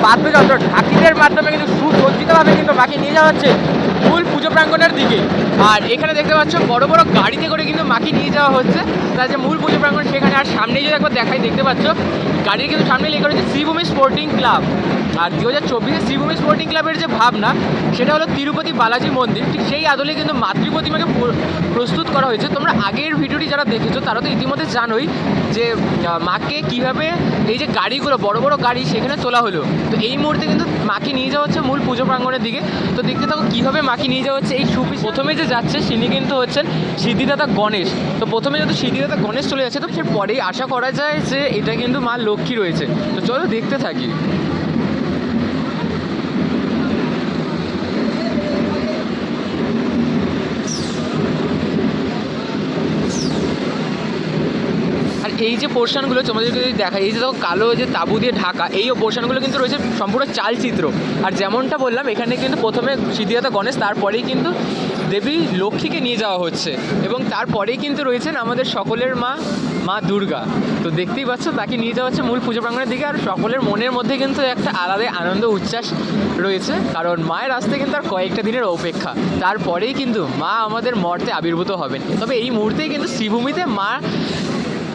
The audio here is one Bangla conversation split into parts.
বাদ্যযন্ত্র ঢাকিদের মাধ্যমে কিন্তু সুসজ্জিতভাবে কিন্তু মাকে নিয়ে যাওয়া হচ্ছে মূল পুজো প্রাঙ্গণের দিকে। আর এখানে দেখতে পাচ্ছ বড় বড় গাড়িতে করে কিন্তু মাকে নিয়ে যাওয়া হচ্ছে তার যে মূল পুজো প্রাঙ্গণ সেখানে। আর সামনেই যদি একবার দেখাই দেখতে পাচ্ছ গাড়ির কিন্তু সামনে লেখা রয়েছে শ্রীভূমি স্পোর্টিং ক্লাব। আর 2024 শ্রীভূমি স্পোর্টিং ক্লাবের যে ভাবনা সেটা হলো তিরুপতি বালাজি মন্দির, ঠিক সেই আদলে কিন্তু মাতৃ প্রতিমাকে প্রস্তুত করা হয়েছে। তোমরা আগের ভিডিওটি যারা দেখেছো তারা তো ইতিমধ্যে জানোই যে মাকে কিভাবে এই যে গাড়িগুলো বড় বড় গাড়ি সেখানে তোলা হলো। তো এই মুহূর্তে কিন্তু মাকে নিয়ে যাওয়া হচ্ছে মূল পুজো প্রাঙ্গণের দিকে। তো দেখতে থাকো কীভাবে মাকে নিয়ে যাওয়া হচ্ছে। এই প্রথমে যে যাচ্ছে তিনি কিন্তু হচ্ছেন সিদ্ধিদাতা গণেশ। তো প্রথমে যদি সিদ্ধিদাতা গণেশ চলে যাচ্ছে তো সে পরেই আশা করা যায় যে এটা কিন্তু মা লক্ষ্মী রয়েছে। তো চলো দেখতে থাকি। আর এই যে পোর্শনগুলো তোমাদেরকে যদি দেখা, এই যে দেখো কালো যে তাঁবু দিয়ে ঢাকা, এই পোর্শনগুলো কিন্তু রয়েছে সম্পূর্ণ চালচিত্র। আর যেমনটা বললাম এখানে কিন্তু প্রথমে সিদ্ধিদাতা গণেশ, তারপরেই কিন্তু দেবী লক্ষ্মীকে নিয়ে যাওয়া হচ্ছে এবং তারপরেই কিন্তু রয়েছেন আমাদের সকলের মা দুর্গা। তো দেখতেই পাচ্ছ তাকে নিয়ে যাওয়া হচ্ছে মূল পুজো প্রাঙ্গণের দিকে। আর সকলের মনের মধ্যে কিন্তু একটা আলাদা আনন্দ উচ্ছ্বাস রয়েছে, কারণ মায়ের আসতে কিন্তু আর কয়েকটা দিনের অপেক্ষা, তারপরেই কিন্তু মা আমাদের মর্তে আবির্ভূত হবেন। তবে এই মুহূর্তেই কিন্তু শ্রীভূমিতে মা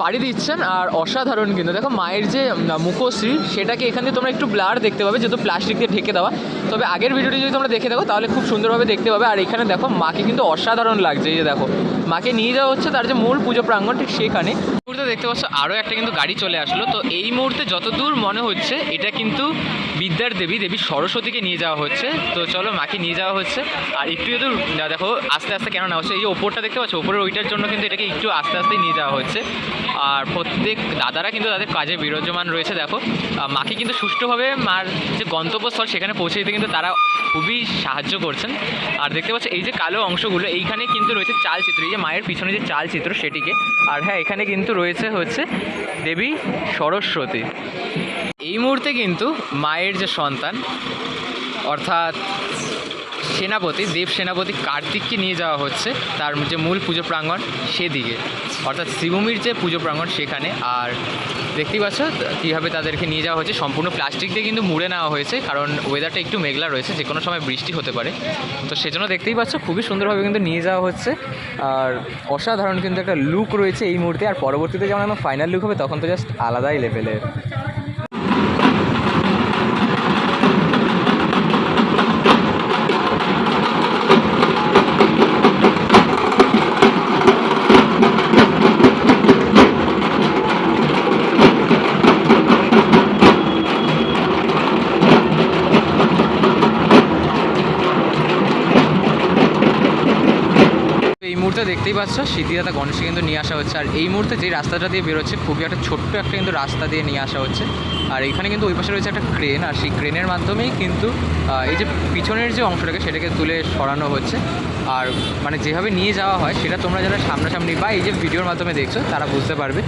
পাড়ি দিচ্ছেন। আর অসাধারণ কিন্তু দেখো মায়ের যে মুখশ্রী সেটাকে এখান থেকে তোমরা একটু ব্লার দেখতে পাবে, যেহেতু প্লাস্টিক দিয়ে ঢেকে দেওয়া। তবে আগের ভিডিওটি যদি তোমরা দেখে থাকো তাহলে খুব সুন্দরভাবে দেখতে পাবে। আর এখানে দেখো মাকে কিন্তু অসাধারণ লাগছে। এই যে দেখো মাকে নিয়ে যাওয়া হচ্ছে তার যে মূল পুজো প্রাঙ্গণ ঠিক সেখানে। মুহূর্তে দেখতে পাচ্ছ আরও একটা কিন্তু গাড়ি চলে আসলো। তো এই মুহূর্তে যতদূর মনে হচ্ছে এটা কিন্তু বিদ্যার দেবী সরস্বতীকে নিয়ে যাওয়া হচ্ছে। তো চলো মাকে নিয়ে যাওয়া হচ্ছে। আর একটু যদি দেখো আস্তে আস্তে কেন নেওয়া হচ্ছে, এই যে ওপরটা দেখতে পাচ্ছ ওপরের ওইটার জন্য কিন্তু এটাকে একটু আস্তে আস্তেই নিয়ে যাওয়া হচ্ছে। আর প্রত্যেক দাদারা কিন্তু তাদের কাজে বিরাজমান রয়েছে। দেখো মাকে কিন্তু সুষ্ঠুভাবে মার যে গন্তব্যস্থল সেখানে পৌঁছে দিতে কিন্তু তারা খুবই সাহায্য করছেন। আর দেখতে পাচ্ছ এই যে কালো অংশগুলো এইখানে কিন্তু রয়েছে চালচিত্র, এই যে মায়ের পিছনে যে চালচিত্র সেটিকে। আর হ্যাঁ এখানে কিন্তু রয়েছে হচ্ছে দেবী সরস্বতী। এই মুহূর্তে কিন্তু মায়ের যে সন্তান অর্থাৎ সেনাপতি দেব সেনাপতি কার্তিককে নিয়ে যাওয়া হচ্ছে তার যে মূল পুজো প্রাঙ্গণ সেদিকে, অর্থাৎ শ্রীভূমির যে পুজো প্রাঙ্গণ সেখানে। আর দেখতেই পাচ্ছ কীভাবে তাদেরকে নিয়ে যাওয়া হয়েছে, সম্পূর্ণ প্লাস্টিক দিয়ে কিন্তু মুড়ে নেওয়া হয়েছে, কারণ ওয়েদারটা একটু মেঘলা রয়েছে, যে কোনো সময় বৃষ্টি হতে পারে। তো সেজন্য দেখতেই পাচ্ছ খুবই সুন্দরভাবে কিন্তু নিয়ে যাওয়া হচ্ছে। আর অসাধারণ কিন্তু একটা লুক রয়েছে এই মুহূর্তে। আর পরবর্তীতে যখন আমার ফাইনাল লুক হবে তখন তো জাস্ট আলাদাই লেভেলের। এই মুহূর্তে দেখতেই পাচ্ছ সিদ্ধিদাতা গণেশকে কিন্তু নিয়ে আসা হচ্ছে। আর এই মুহূর্তে যে রাস্তাটা দিয়ে বেরোচ্ছে খুবই একটা ছোট্ট একটা কিন্তু রাস্তা দিয়ে নিয়ে আসা হচ্ছে। আর এখানে কিন্তু ওই পাশে রয়েছে একটা ক্রেন, আর সেই ক্রেনের মাধ্যমেই কিন্তু এই যে পিছনের যে অংশটাকে সেটাকে তুলে সরানো হচ্ছে। আর মানে যেভাবে নিয়ে যাওয়া হয় সেটা তোমরা যারা সামনাসামনি বা এই যে ভিডিওর মাধ্যমে দেখছো তারা বুঝতে পারবে।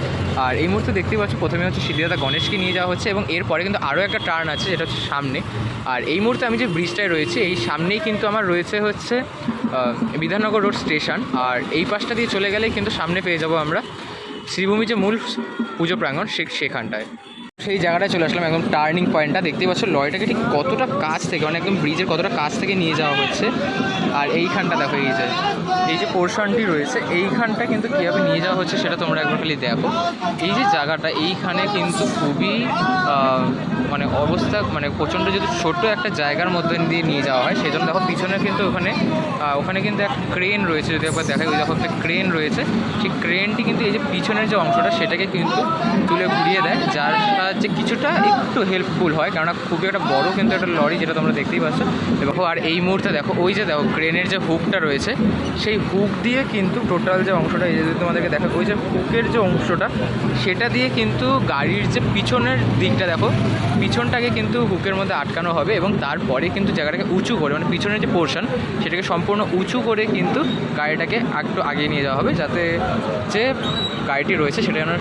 আর এই মুহূর্তে দেখতেই পাচ্ছ প্রথমে হচ্ছে সিদ্ধিদাতা গণেশকে নিয়ে যাওয়া হচ্ছে এবং এরপরে কিন্তু আরও একটা টার্ন আছে যেটা হচ্ছে সামনে। আর এই মুহূর্তে আমি যে ব্রিজটায় রয়েছে এই সামনেই কিন্তু আমার রয়েছে হচ্ছে বিধাননগর রোড স্টেশন। আর এই পাশটা দিয়ে চলে গেলেই কিন্তু সামনে পেয়ে যাব আমরা শ্রীভূমি যে মূল পুজো প্রাঙ্গণ সেখানটায়। সেই জায়গাটায় চলে আসলাম, একদম টার্নিং পয়েন্টটা। দেখতেই পাচ্ছ লরিটাকে ঠিক কতটা কাছ থেকে মানে একদম ব্রিজের কতটা কাছ থেকে নিয়ে যাওয়া হচ্ছে। আর এইখানটা দেখো এই যে পোর্শনটি রয়েছে এইখানটা কিন্তু কীভাবে নিয়ে যাওয়া হচ্ছে সেটা তোমরা একবার খালি দেখো। এই যে জায়গাটা এইখানে কিন্তু খুবই মানে অবস্থা মানে প্রচণ্ড যদি ছোট্ট একটা জায়গার মধ্যে দিয়ে নিয়ে যাওয়া হয় সেজন্য দেখো পিছনে কিন্তু ওখানে কিন্তু একটা ক্রেন রয়েছে। যদি একবার দেখাই ওই দেখো একটা ক্রেন রয়েছে, সেই ক্রেনটি কিন্তু এই যে পিছনের যে অংশটা সেটাকে কিন্তু তুলে ঘুরিয়ে দেয়, যার সাহায্যে কিছুটা একটু হেল্পফুল হয়, কেননা খুবই একটা বড় কিন্তু একটা লরি যেটা তোমরা দেখতেই পাচ্ছ দেখো। আর এই মুহূর্তে দেখো ওই যে দেখো ক্রেনের যে হুকটা রয়েছে সেই হুক দিয়ে কিন্তু টোটাল যে অংশটা এই যে তোমাদেরকে দেখো ওই যে হুকের যে অংশটা সেটা দিয়ে কিন্তু গাড়ির যে পিছনের দিকটা দেখো পিছনটাকে কিন্তু হুকের মধ্যে আটকানো হবে এবং তারপরে কিন্তু জায়গাটাকে উঁচু করে মানে পিছনের যে পোর্শন সেটাকে সম্পূর্ণ উঁচু করে কিন্তু গাড়িটাকে একটু আগিয়ে নিয়ে যাওয়া হবে, যাতে যে গাড়িটি রয়েছে সেটা যেন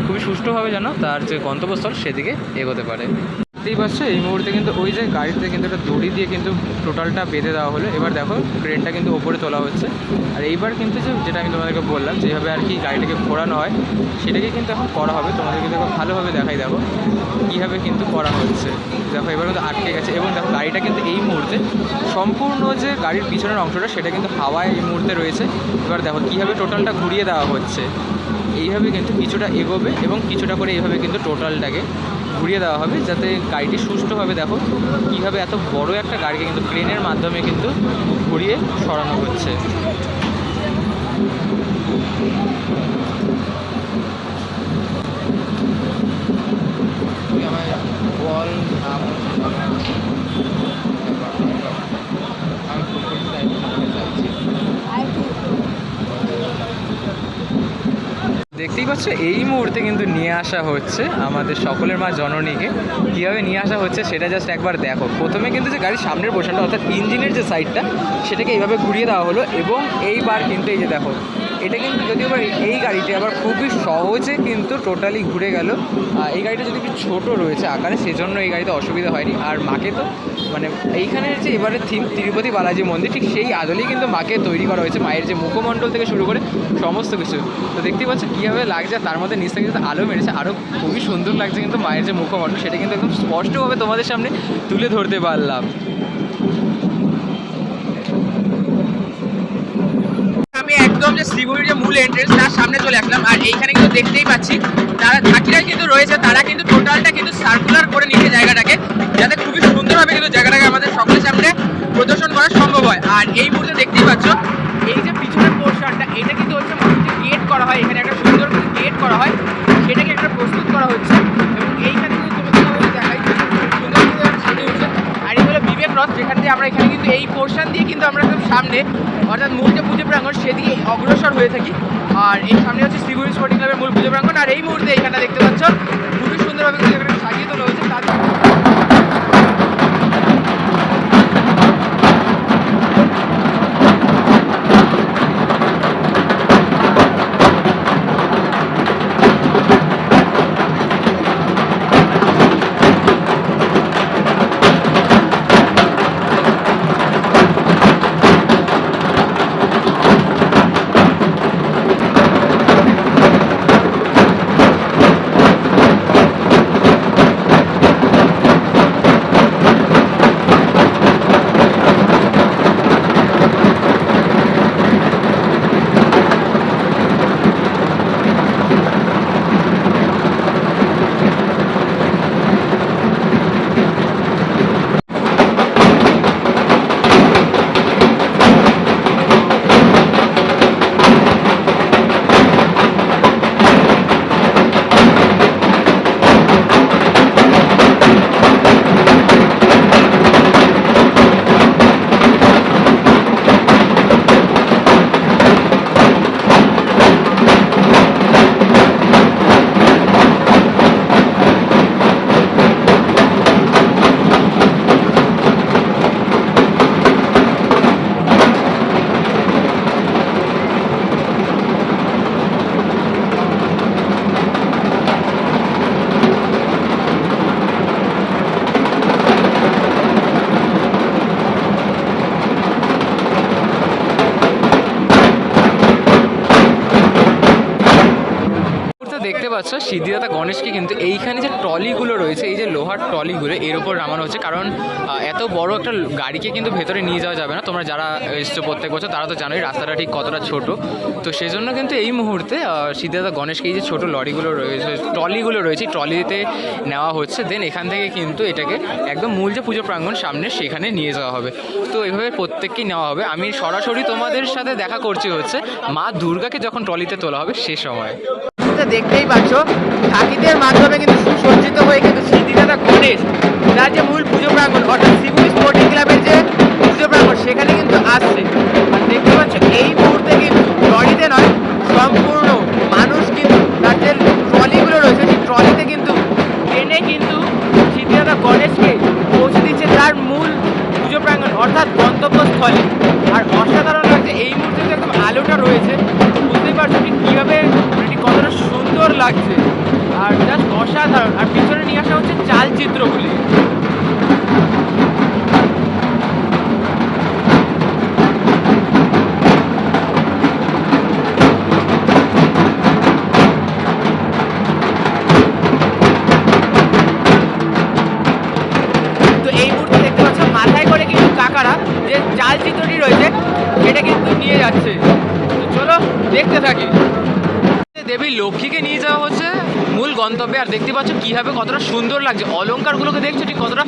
খুবই সুষ্ঠুভাবে যেন তার যে গন্তব্যস্থল সেদিকে এগোতে পারে। দেখতেই পাচ্ছ এই মুহূর্তে কিন্তু ওই যে গাড়িতে কিন্তু একটা দড়ি দিয়ে কিন্তু টোটালটা বেঁধে দেওয়া হলো। এবার দেখো ক্রেনটা কিন্তু ওপরে তোলা হচ্ছে। আর এইবার কিন্তু যেটা আমি তোমাদেরকে বললাম যেভাবে আর কি গাড়িটাকে ঘোরানো হয় সেটাকে কিন্তু এখন করা হবে। তোমাদেরকে দেখো ভালোভাবে দেখাই, দেখো কীভাবে কিন্তু করা হচ্ছে। দেখো এবার কিন্তু আটকে গেছে এবং দেখো গাড়িটা কিন্তু এই মুহূর্তে সম্পূর্ণ যে গাড়ির পিছনের অংশটা সেটা কিন্তু হাওয়ায় এই মুহূর্তে রয়েছে। এবার দেখো কীভাবে টোটালটা ঘুরিয়ে দেওয়া হচ্ছে। এইভাবে কিন্তু কিছুটা এগোবে এবং কিছুটা করে এইভাবে কিন্তু টোটালটাকে ঘুরিয়ে দেওয়া হবে যাতে গাড়িটি সুষ্ঠুভাবে, দেখো কীভাবে এত বড় একটা গাড়িকে কিন্তু ক্রেনের মাধ্যমে কিন্তু ঘুরিয়ে সরানো হচ্ছে। দেখতেই পাচ্ছ এই মুহূর্তে কিন্তু নিয়ে আসা হচ্ছে আমাদের সকলের মা জননীকে। কীভাবে নিয়ে আসা হচ্ছে সেটা জাস্ট একবার দেখো। প্রথমে কিন্তু যে গাড়ির সামনের পোর্শনটা অর্থাৎ ইঞ্জিনের যে সাইডটা সেটাকে এইভাবে ঘুরিয়ে দেওয়া হলো এবং এইবার কিন্তু এই যে দেখো এটা কিন্তু যদিও আবার এই গাড়িটি আবার খুবই সহজে কিন্তু টোটালি ঘুরে গেল। এই গাড়িটা যদি একটু ছোটো রয়েছে আকারে সেজন্য এই গাড়িতে অসুবিধা হয়নি। আর মাকে তো মানে এইখানের যে এবারে থিম তিরুপতি বালাজি মন্দির ঠিক সেই আদলেই কিন্তু মাকে তৈরি করা হয়েছে। মায়ের যে মুখমণ্ডল থেকে শুরু করে সমস্ত কিছু তো দেখতেই পাচ্ছ কীভাবে লাগছে। তার মধ্যে নিচ থেকে কিন্তু আলো মেরেছে, আরও খুবই সুন্দর লাগছে কিন্তু মায়ের যে মুখমণ্ডল সেটা কিন্তু একদম স্পষ্টভাবে তোমাদের সামনে তুলে ধরতে পারলাম। আমি একদম যে শ্রীভূমির যে মূল এন্ট্রেন্স তার সামনে চলে আসলাম। আর এইখানে কিন্তু দেখতেই পাচ্ছি তারা ঝাঁকিরা কিন্তু রয়েছে, তারা কিন্তু টোটালটা কিন্তু সার্কুলার করে নিয়েছে জায়গাটাকে, যাতে খুবই সুন্দরভাবে কিন্তু জায়গাটাকে আমাদের সকলের সামনে প্রদর্শন করা সম্ভব হয়। আর এই মুহূর্তে দেখতেই পাচ্ছ এই যে পিছনের পোর্শনটা এটা কিন্তু হচ্ছে গেট করা হয়, এখানে একটা সুন্দর গেট করা হয় সেটাকে একটা প্রস্তুত করা হচ্ছে। এবং এইখানে কিন্তু তোমাকে দেখাই সুন্দর সাজিয়ে হচ্ছে। আর এই হলো বিবেক রথ, যেখান দিয়ে আমরা এখানে কিন্তু এই পোর্শন দিয়ে কিন্তু আমরা একদম সামনে অর্থাৎ মূল যে পুজো প্রাঙ্গণ সেদিকে অগ্রসর হয়ে থাকি। আর এই সামনে হচ্ছে শ্রীভূমি স্পোর্টিং ক্লাবের মূল পুজো প্রাঙ্গণ। আর এই মুহূর্তে এখানটা দেখতে পাচ্ছ খুবই সুন্দরভাবে কিন্তু এখানে সাজিয়ে তোলা হয়েছে। তার দেখতে পাচ্ছ সিদ্ধিদাতা গণেশকে কিন্তু এইখানে যে ট্রলিগুলো রয়েছে, এই যে লোহার ট্রলিগুলো এর উপর নামানো হচ্ছে। কারণ এত বড় একটা গাড়িকে কিন্তু ভেতরে নিয়ে যাওয়া যাবে না। তোমরা যারা এসছো প্রত্যেক বছর তারা তো জানোই রাস্তাটা ঠিক কতটা ছোট। তো সেজন্য কিন্তু এই মুহূর্তে সিদ্ধিদাতা গণেশকে এই যে ছোটো লরিগুলো রয়েছে, ট্রলিগুলো রয়েছে, ট্রলিতে নেওয়া হচ্ছে। দেন এখান থেকে কিন্তু এটাকে একদম মূল যে পুজো প্রাঙ্গণ সামনে সেখানে নিয়ে যাওয়া হবে। তো এইভাবে প্রত্যেককেই নেওয়া হবে। আমি সরাসরি তোমাদের সাথে দেখা করছি হচ্ছে মা দুর্গাকে যখন ট্রলিতে তোলা হবে সে সময়। দেখতেই পাচ্ছ ঝাঁকিদের মাধ্যমে কিন্তু সুসজ্জিত হয়ে কিন্তু সিদ্ধিদাতা গণেশ তার যে মূল পুজো প্রাঙ্গণ অর্থাৎ শ্রীভূমি স্পোর্টিং ক্লাবের যে পুজো প্রাঙ্গণ সেখানে কিন্তু আসছে। আর দেখতে পাচ্ছ এই মুহূর্তে কিন্তু ট্রলিতে নয়, সম্পূর্ণ মানুষ কিন্তু তার যে ট্রলিগুলো রয়েছে সেই ট্রলিতে কিন্তু ট্রেনে কিন্তু সিদ্ধিদাতা গণেশকে পৌঁছে দিচ্ছে তার মূল পুজো প্রাঙ্গণ অর্থাৎ গন্তব্যস্থলে। আর অসাধারণ লাগছে এই মুহূর্তে একদম আলোটা রয়েছে, বুঝতেই পারছো ঠিক কীভাবে কতটা সুন্দর লাগছে। আর জাস্ট অসাধারণ। আর পিছনে নিয়ে আসা হচ্ছে চালচিত্রগুলি। তো এই মুহূর্তে দেখতে পাচ্ছ মাথায় করে কিন্তু কাকারা যে চালচিত্রটি রয়েছে সেটা কিন্তু নিয়ে যাচ্ছে। তো চলো দেখতে থাকি। দেবী লক্ষ্মীকে নিয়ে যাওয়া হচ্ছে মূল গন্তব্যে। আর দেখতে পাচ্ছ কীভাবে কতটা সুন্দর লাগছে, অলঙ্কারগুলোকে দেখছো ঠিক কতটা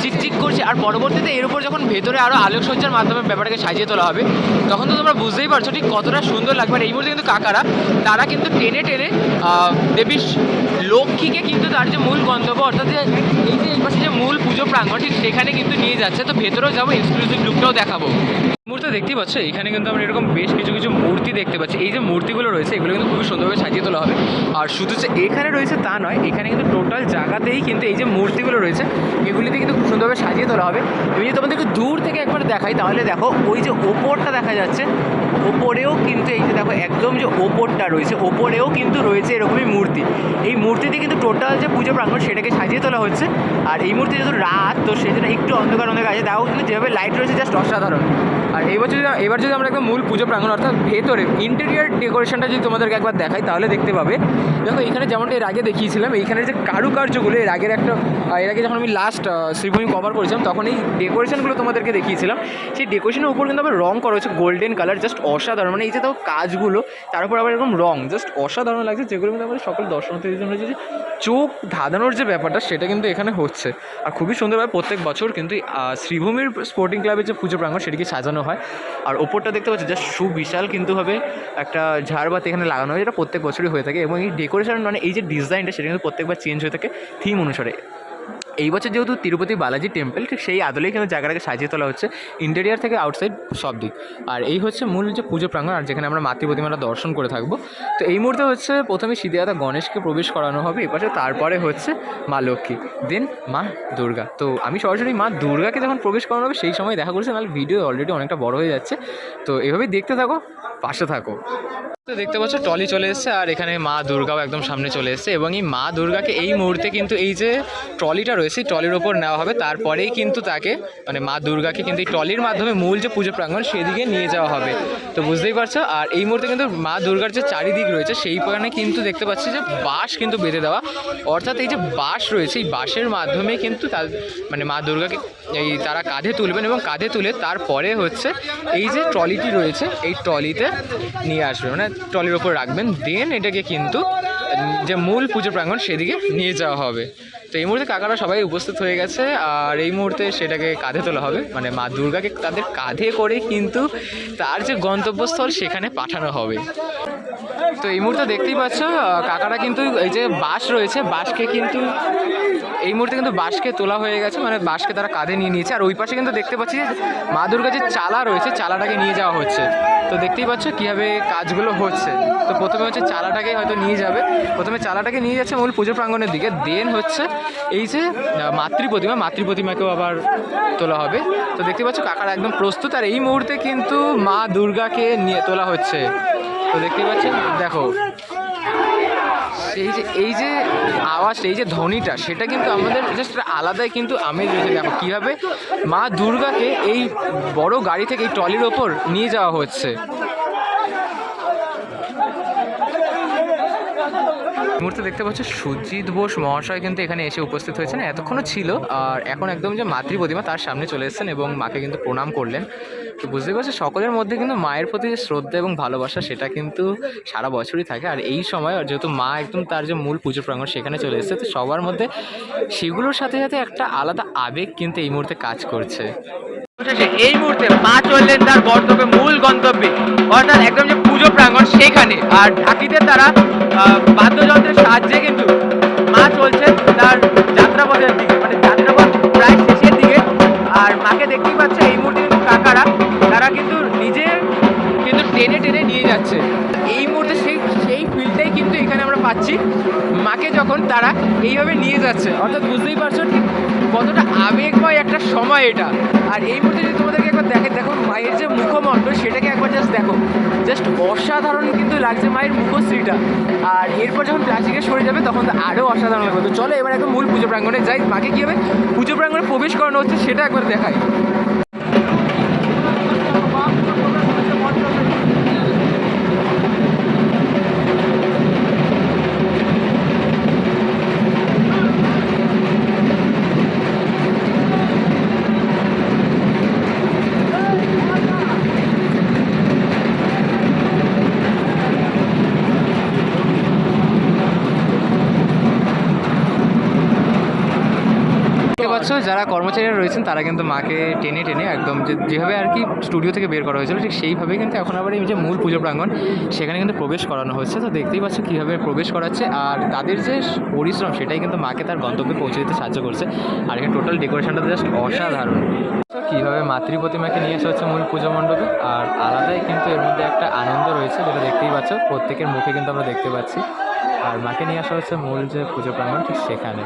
চিকচিক করছে। আর পরবর্তীতে এর উপর যখন ভেতরে আরও আলোকসজ্জার মাধ্যমে ব্যাপারটাকে সাজিয়ে তোলা হবে তখন তো তোমরা বুঝতেই পারছো ঠিক কতটা সুন্দর লাগবে। আর এই মুহূর্তে কিন্তু কাকারা তারা কিন্তু টেনে টেনে দেবী লক্ষ্মীকে কিন্তু তার যে মূল গন্তব্য অর্থাৎ এই যে এই পাশে যে মূল পুজো প্রাঙ্গণ ঠিক সেখানে কিন্তু নিয়ে যাচ্ছে। তো ভেতরেও যাবো, এক্সক্লুসিভ লুকটাও দেখাবো। মুহূর্তে দেখতেই পাচ্ছ এখানে কিন্তু আমরা এরকম বেশ কিছু কিছু মূর্তি দেখতে পাচ্ছি। এই যে মূর্তিগুলো রয়েছে এগুলো কিন্তু খুবই সুন্দরভাবে সাজিয়ে তোলা হবে। আর শুধু যে এখানে রয়েছে তা নয়, এখানে কিন্তু টোটাল জায়গাতেই কিন্তু এই যে মূর্তিগুলো রয়েছে এগুলিতে কিন্তু খুব সুন্দরভাবে সাজিয়ে তোলা হবে। আমি যদি তোমাদেরকে দূর থেকে একবার দেখাই তাহলে দেখো ওই যে ওপরটা দেখা যাচ্ছে, ওপরেও কিন্তু এই যে দেখো একদম যে ওপরটা রয়েছে ওপরেও কিন্তু রয়েছে এরকমই মূর্তি। এই মূর্তিতে কিন্তু টোটাল যে পুজো প্রাঙ্গণ সেটাকে সাজিয়ে তোলা হচ্ছে। আর এই মূর্তি যেহেতু রাত তো সেই জন্য একটু অন্ধকার আছে, দেখো কিন্তু যেভাবে লাইট রয়েছে জাস্ট অসাধারণ। আর এবার যদি আমরা একদম মূল পুজো প্রাঙ্গণ অর্থাৎ ভেতরে ইন্টেরিয়ার ডেকোরেশনটা যদি তোমাদেরকে একবার দেখাই তাহলে দেখতে পাবে দেখো এখানে যেমনটা এর আগে দেখিয়েছিলাম এইখানের যে কারুকার্যগুলো এর আগে যখন আমি লাস্ট শ্রীভূমি কভার করেছিলাম তখন এই ডেকোরেশনগুলো তোমাদেরকে দেখিয়েছিলাম। সেই ডেকোরেশনের উপর কিন্তু আবার রং করা হচ্ছে গোল্ডেন কালার, জাস্ট অসাধারণ। মানে এই যে দেখো কাজগুলো তার উপর আবার এরকম রং জাস্ট অসাধারণ লাগছে, যেগুলো কিন্তু আমাদের সকল দর্শনার্থীদের জন্য যে চোখ ধাঁধানোর যে ব্যাপারটা সেটা কিন্তু এখানে হচ্ছে। আর খুবই সুন্দরভাবে প্রত্যেক বছর কিন্তু শ্রীভূমির স্পোর্টিং ক্লাবের যে পুজো প্রাঙ্গণ সেটিকে সাজানো হয়। আর ওপরটা দেখতে পাচ্ছি জাস্ট সুবিশাল কিন্তু ভাবে একটা ঝাড়বাতি এখানে লাগানো হয়, যেটা প্রত্যেক বছরই হয়ে থাকে। এবং এই ডেকোরেশন মানে এই যে ডিজাইনটা সেটা কিন্তু প্রত্যেকবার চেঞ্জ হয়ে থাকে থিম অনুসারে। এই বছর যেহেতু তিরুপতি বালাজি টেম্পল ঠিক সেই আদলেই কিন্তু জায়গাটাকে সাজিয়ে তোলা হচ্ছে ইন্টেরিয়ার থেকে আউটসাইড সব দিক। আর এই হচ্ছে মূল যে পুজো প্রাঙ্গণ আর যেখানে আমরা মাতৃ প্রতিমাটা দর্শন করে থাকবো। তো এই মুহূর্তে হচ্ছে প্রথমে সিদ্ধিদাতা গণেশকে প্রবেশ করানো হবে এপাশে, তারপরে হচ্ছে মা লক্ষ্মী, দেন মা দুর্গা। তো আমি সরাসরি মা দুর্গাকে যখন প্রবেশ করানো হবে সেই সময় দেখা করছি, নাহলে ভিডিও অলরেডি অনেকটা বড় হয়ে যাচ্ছে। তো এভাবেই দেখতে থাকো, পাশে থাকো। তো দেখতে পাচ্ছ টলি চলে এসেছে আর এখানে মা দুর্গাও একদম সামনে চলে এসেছে। এবং এই মা দুর্গাকে এই মুহূর্তে কিন্তু এই যে ট্রলিটা রয়েছে ট্রলির ওপর নেওয়া হবে, তারপরেই কিন্তু তাকে মানে মা দুর্গাকে কিন্তু এই ট্রলির মাধ্যমে মূল যে পুজো প্রাঙ্গণ সেদিকে নিয়ে যাওয়া হবে। তো বুঝতেই পারছো। আর এই মুহূর্তে কিন্তু মা দুর্গার যে চারিদিক রয়েছে সেই পয়েন্টে কিন্তু দেখতে পাচ্ছি যে বাঁশ কিন্তু বেঁধে দেওয়া, অর্থাৎ এই যে বাঁশ রয়েছে এই বাঁশের মাধ্যমে কিন্তু তার মানে মা দুর্গাকে এই তারা কাঁধে তুলবেন এবং কাঁধে তুলে তারপরে হচ্ছে এই যে ট্রলিটি রয়েছে এই ট্রলিতে নিয়ে আসবেন, মানে ট্রলির ওপর রাখবেন, দেন এটাকে কিন্তু যে মূল পুজো প্রাঙ্গণ সেদিকে নিয়ে যাওয়া হবে। তো এই মুহূর্তে কাকারা সবাই উপস্থিত হয়ে গেছে আর এই মুহূর্তে সেটাকে কাঁধে তোলা হবে, মানে মা দুর্গাকে তাদের কাঁধে করে কিন্তু তার যে গন্তব্যস্থল সেখানে পাঠানো হবে। তো এই মুহূর্তে দেখতেই পাচ্ছ কাকারা কিন্তু এই যে বাঁশ রয়েছে বাঁশকে কিন্তু এই মুহূর্তে কিন্তু বাঁশকে তোলা হয়ে গেছে, মানে বাঁশকে তারা কাঁধে নিয়ে নিয়েছে। আর ওই পাশে কিন্তু দেখতে পাচ্ছি যে মা দুর্গা যে চালা রয়েছে চালাটাকে নিয়ে যাওয়া হচ্ছে। তো দেখতেই পাচ্ছ কীভাবে কাজগুলো হচ্ছে। তো প্রথমে হচ্ছে চালাটাকে হয়তো নিয়ে যাবে, প্রথমে চালাটাকে নিয়ে যাচ্ছে মূল পুজো প্রাঙ্গণের দিকে, দেন হচ্ছে এই যে মাতৃ প্রতিমাকেও আবার তোলা হবে। তো দেখতে পাচ্ছ কাকারা একদম প্রস্তুত। আর এই মুহূর্তে কিন্তু মা দুর্গাকে নিয়ে তোলা হচ্ছে। তো দেখতেই পাচ্ছেন দেখো এই যে আওয়াজটা এই যে ধ্বনিটা সেটা কিন্তু আমাদের জাস্ট আলাদাই কিন্তু আমেজ রয়েছে। দেখো কীভাবে মা দুর্গাকে এই বড় গাড়ি থেকে এই ট্রলির ওপর নিয়ে যাওয়া হচ্ছে। মুহূর্তে দেখতে পাচ্ছ সুজিত বোস মহাশয় কিন্তু এখানে এসে উপস্থিত হয়েছেন, এতক্ষণও ছিল। আর এখন একদম যে মাতৃ প্রতিমা তার সামনে চলে এসেছেন এবং মাকে কিন্তু প্রণাম করলেন। তো বুঝতে পারছি সকলের মধ্যে কিন্তু মায়ের প্রতি যে শ্রদ্ধা এবং ভালোবাসা সেটা কিন্তু সারা বছরই থাকে। আর এই সময় যেহেতু মা একদম তার যে মূল পুজো প্রাঙ্গণ সেখানে চলে এসেছে, তো সবার মধ্যে সেগুলোর সাথে সাথে একটা আলাদা আবেগ কিন্তু এই মুহূর্তে কাজ করছে। এই মুহূর্তে মা চললেন তার মূল গন্তব্যে অর্থাৎ একদম যে পুজো প্রাঙ্গণ সেখানে। আর ঢাকিতে তারা বাদ্যযন্ত্রের সাহায্যে কিন্তু মা চলছে তার যাত্রাপথের দিকে, মানে যাত্রাপথ প্রায় শেষের দিকে। আর মাকে দেখতেই পাচ্ছে এই মুহূর্তে কিন্তু কাকারা তারা কিন্তু নিজে কিন্তু টেনে টেনে নিয়ে যাচ্ছে। এই মুহূর্তে সেই ফিল্ডটাই কিন্তু এখানে আমরা পাচ্ছি মাকে যখন তারা এইভাবে নিয়ে যাচ্ছে, অর্থাৎ বুঝতেই পারছো ঠিক কতটা আবেগময় একটা সময় এটা। আর এই মুহূর্তে যদি তোমাদেরকে একবার একবার দেখো মায়ের যে মুখমণ্ডল সেটাকে একবার জাস্ট দেখো, জাস্ট অসাধারণ কিন্তু লাগছে মায়ের মুখশ্রীটা। আর এরপর যখন প্লাস্টিকে সরে যাবে তখন তো আরও অসাধারণ লাগবে। তো চলো এবার একদম মূল পুজো প্রাঙ্গণে যাই, মাকে কীভাবে পুজো প্রাঙ্গণে প্রবেশ করানো হচ্ছে সেটা একবার দেখাই। যারা কর্মচারীরা রয়েছেন তারা কিন্তু মাকে টেনে টেনে একদম যেভাবে আর কি স্টুডিও থেকে বের করা হয়েছিল ঠিক সেইভাবেই কিন্তু এখন আবার এই যে মূল পুজো প্রাঙ্গণ সেখানে কিন্তু প্রবেশ করানো হচ্ছে। তো দেখতেই পাচ্ছ কীভাবে প্রবেশ করাচ্ছে, আর তাদের যে পরিশ্রম সেটাই কিন্তু মাকে তার গন্তব্যে পৌঁছে দিতে সাহায্য করছে। আর এখানে টোটাল ডেকোরেশনটা জাস্ট অসাধারণ। তো কীভাবে মাতৃ প্রতিমাকে নিয়ে আসা হচ্ছে মূল পুজো মণ্ডপে, আর আলাদাই কিন্তু এর মধ্যে একটা আনন্দ রয়েছে যেটা দেখতেই পাচ্ছ প্রত্যেকের মুখে কিন্তু আমরা দেখতে পাচ্ছি। আর মাকে নিয়ে আসা হচ্ছে মূল যে পুজো প্রাঙ্গণ ঠিক সেখানে।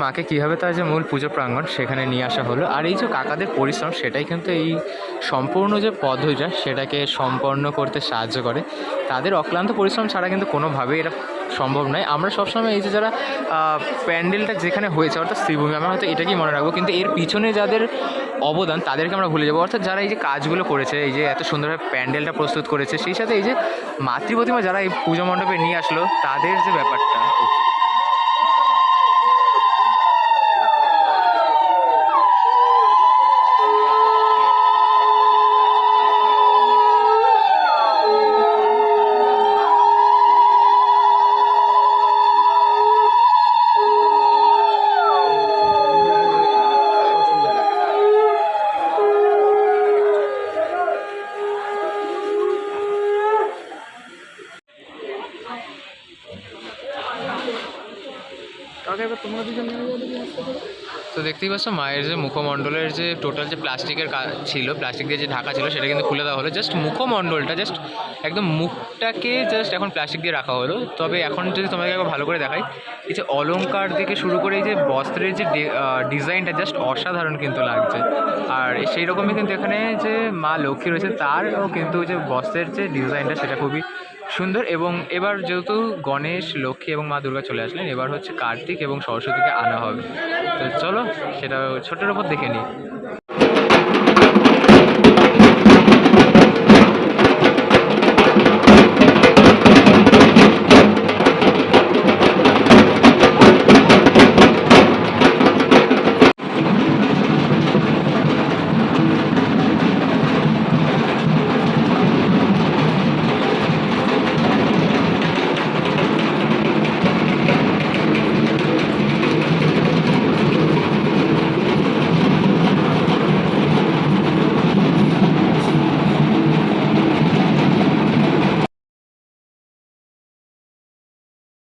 মাকে কীভাবে তার যে মূল পুজো প্রাঙ্গণ সেখানে নিয়ে আসা হলো, আর এই যে কাকাদের পরিশ্রম সেটাই কিন্তু এই সম্পূর্ণ যে পদ্ধতিটা সেটাকে সম্পন্ন করতে সাহায্য করে। তাদের অক্লান্ত পরিশ্রম ছাড়া কিন্তু কোনোভাবেই এটা সম্ভব নয়। আমরা সবসময় এই যে যারা প্যান্ডেলটা যেখানে হয়েছে অর্থাৎ শ্রীভূমি, আমরা হয়তো এটাকেই মনে রাখবো, কিন্তু এর পিছনে যাদের অবদান তাদেরকে আমরা ভুলে যাবো। অর্থাৎ যারা এই যে কাজগুলো করেছে, এই যে এত সুন্দরভাবে প্যান্ডেলটা প্রস্তুত করেছে, সেই সাথে এই যে মাতৃ প্রতিমা যারা এই পুজো মণ্ডপে নিয়ে আসলো তাদের যে ব্যাপারটা। তো দেখতেই পাচ্ছ মায়ের যে মুখমণ্ডলের যে টোটাল যে প্লাস্টিকের ছিল, প্লাস্টিক দিয়ে যে ঢাকা ছিল সেটা কিন্তু খুলে দেওয়া হলো। জাস্ট মুখমণ্ডলটা জাস্ট একদম মুখটাকে জাস্ট এখন প্লাস্টিক দিয়ে রাখা হলো। তবে এখন যদি তোমাকে একবার ভালো করে দেখাই, এই যে অলংকার থেকে শুরু করে এই যে বস্ত্রের যে ডিজাইনটা জাস্ট অসাধারণ কিন্তু লাগছে। আর সেই রকমই কিন্তু এখানে যে মা লক্ষ্মী রয়েছে তারও কিন্তু যে বস্ত্রের যে ডিজাইনটা সেটা খুবই সুন্দর। এবং এবার যেহেতু গণেশ, লক্ষ্মী এবং মা দুর্গা চলে আসলেন, এবার হচ্ছে কার্তিক এবং সরস্বতীকে আনা হবে। তো চলো সেটা ছোটোর ওপর দেখে নিই।